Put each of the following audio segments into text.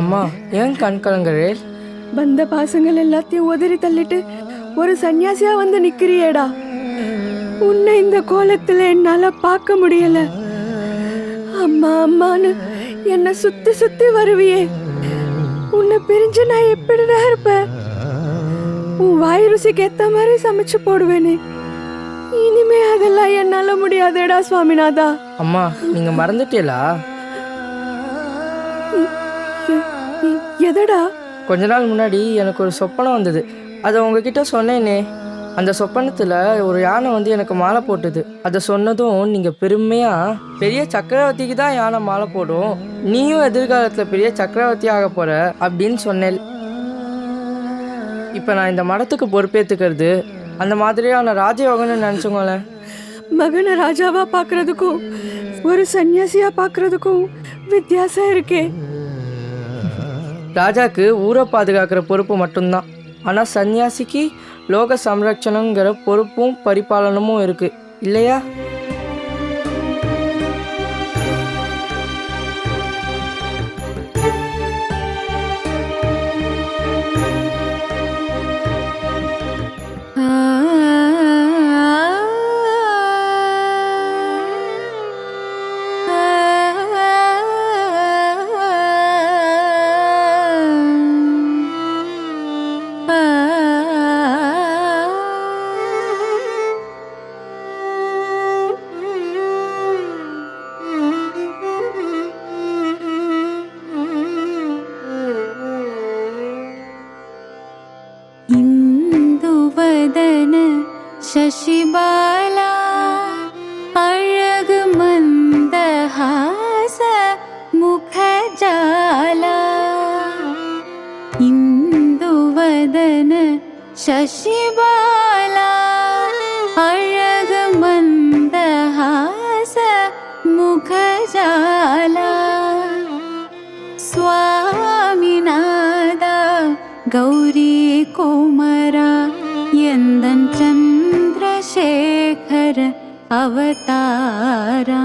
அம்மா ஏன் கண் கலங்குறேன்? வந்த பாசங்கள் எல்லாத்தையும் உதறி தள்ளிட்டு ஒரு சன்னியாசியா வந்து நிக்கிறியேடா. உன்னை இந்த கோலத்துல என்னால பார்க்க முடியல. அம்மா அம்மான்னு என்ன சுத்தி சுத்தி வருவியே, உன்னை பிரிஞ்சு நான் எப்படிடா இருப்பேன்? உன் வாய் ருசிக்கு ஏத்த மாதிரி சமைச்சு போடுவேனே, இனிமே அதெல்லாம் என்னால முடியாதேடா சுவாமிநாதா. அம்மா நீங்க மறந்துட்டீங்களா? எதடா? கொஞ்ச நாள் முன்னாடி எனக்கு ஒரு சொப்பனம் வந்தது, அதை உங்ககிட்ட சொன்னேனே. அந்த சொப்பனத்தில் ஒரு யானை வந்து எனக்கு மாலை போட்டுது. அதை சொன்னதும் நீங்கள் பெருமையாக பெரிய சக்கரவர்த்திக்கு தான் யானை மாலை போடும், நீயும் எதிர்காலத்தில் பெரிய சக்கரவர்த்தி ஆக போகிற அப்படின்னு சொன்னேன். இப்போ நான் இந்த மடத்துக்கு பொறுப்பேற்றுக்கிறது அந்த மாதிரியான ராஜயோகம்னு நினச்சோங்களேன். மகனை ராஜாவா பார்க்கறதுக்கும் ஒரு சன்னியாசியா பார்க்கறதுக்கும் வித்தியாசம் இருக்கே. ராஜாக்கு ஊரை பாதுகாக்கிற பொறுப்பு மட்டும்தான், ஆனால் சன்னியாசிக்கு லோக சம்ரட்சணங்கிற பொறுப்பும் பரிபாலனமும் இருக்கு இல்லையா? शशिबाला अळग मंदहास मुखजाला इंदुवदन शशिबाला अळग मंदहास मुखजाला स्वामिनादा गौरी कोमरा यंदन चंद्रशेखर अवतारा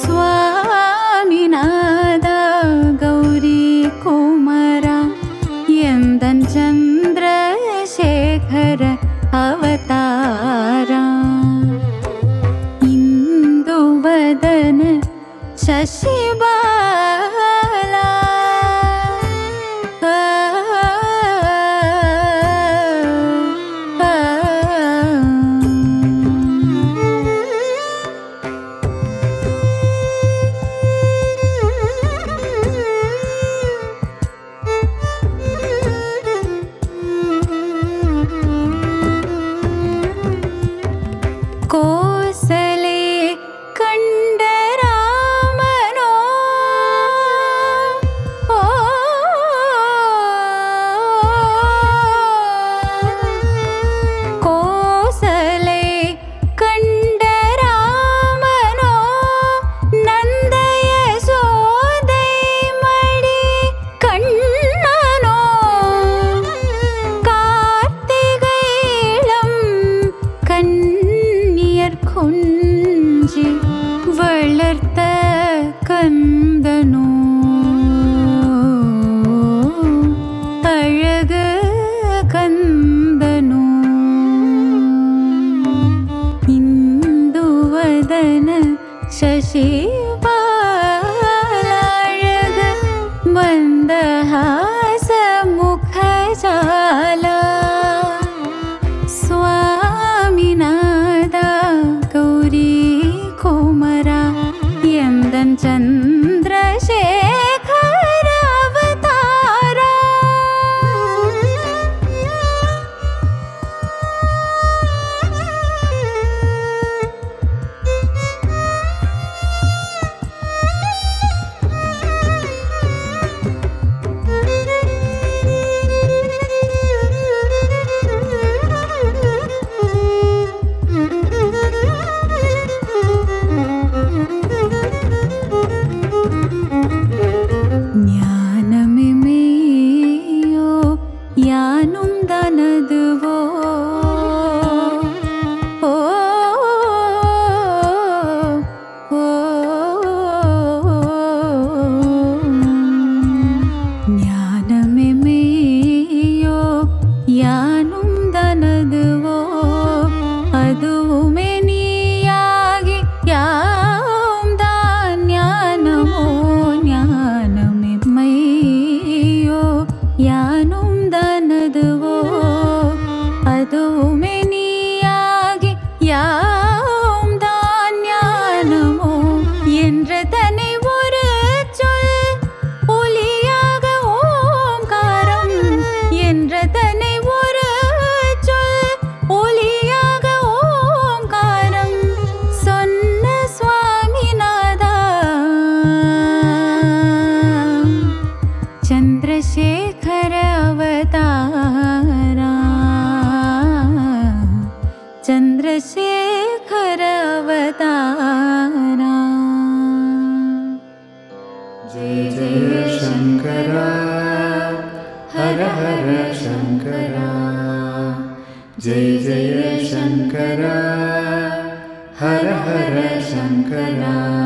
स्वामिनादा गौरी कोमरा यंदन चंद्रशेखर अवतारा इंदुवदन शशिबाला कोसले कंडरामनो कोसले कंडरामनो नंदय सोदै मडि कण्णनो कार्तिगैलम கொஞ்சி வளர்த்த கந்தனோ அழகு கந்தனோ இந்துவதன சசிபால அழகு மந்தஹாச முகஜால स्वामिनादा गौरी कोमरा यंदन चंद्रशेखर अवतारा என்றதனை ஒரு சொல் ஒலியாக ஓம்காரம் என்றதனை ஒரு சொல் ஒலியாக ஓம்காரம் சொன்ன சுவாமிநாதா சந்திரசேகர அவதாரா चंद्रशेखर अवतारा जय जय शंकरा हर हर शंकरा जय जय शंकरा हर हर शंकरा